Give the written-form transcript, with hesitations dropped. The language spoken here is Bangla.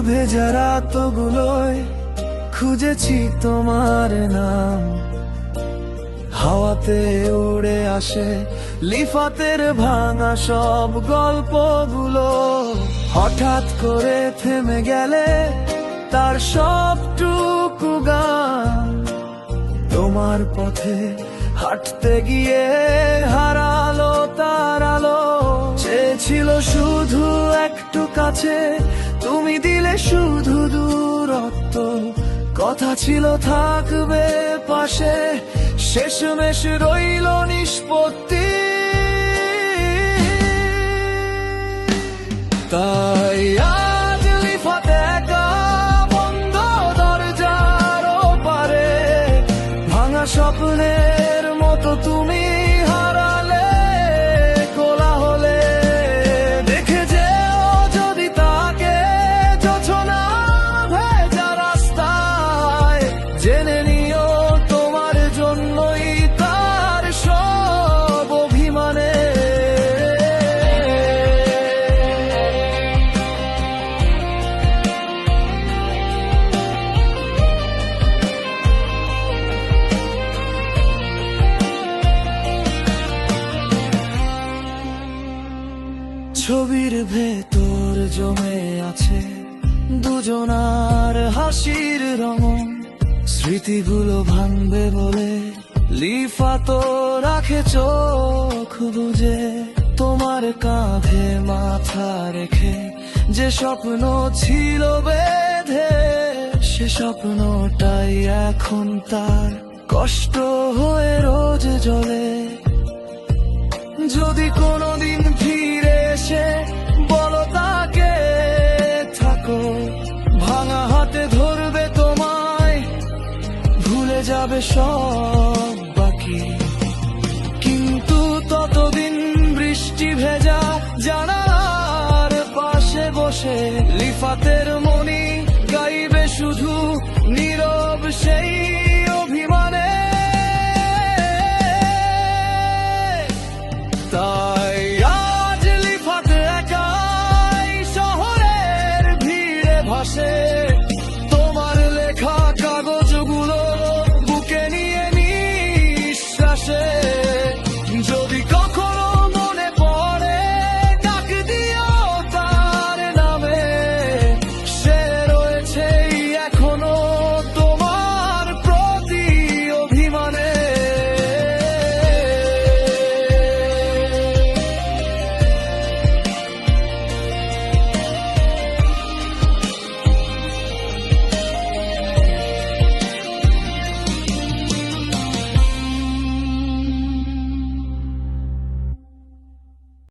ভেজা রাতগুলোয় খুঁজেছি তোমার নাম, হাওয়াতে উড়ে আসে লিফাতের ভাঙা সব গল্পগুলো। হঠাৎ করে থেমে গেলে তার সবটুকু গান, তোমার পথে হাঁটতে গিয়ে হারালো তার আলো। চেয়েছিল শুধু একটু কাছে, তুমি দিলে শুধু দূরত্ব। কথা ছিল থাকবে পাশে, শেষমেশ রইল নিষ্পত্তি। তাই আজ লিফাত একা বন্ধ দরজার ওপারে, ভাঙা স্বপ্নের মতো তুমি হারালে কোলাহলে। দেখে যেও যদি তাকে জোছনা ভেজা রাস্তায়, জেনে নিও তোমার জন্যই তার সব অভিমানে। ছবির ভেতর জমে আছে দুজনার হাসির রঙ, স্মৃতিগুলো ভাঙবে বলে লিফাত রাখে চোখ বুজে। তোমার কাঁধে মাথা রেখে যে স্বপ্ন ছিল বেঁধে, সে স্বপ্নটাই এখন তার কষ্ট হয়ে রোজ জ্বলে। যদি কোনোদিন ফিরে এসে বলো তাকে থাকো, ভাঙা হাতে ধরবে তোমায়, ভুলে যাবে সব বাকি। কিন্তু ততদিন বৃষ্টি ভেজা জানালার পাশে বসে লিফাতের মনি গাইবে শুধু নীরব সেই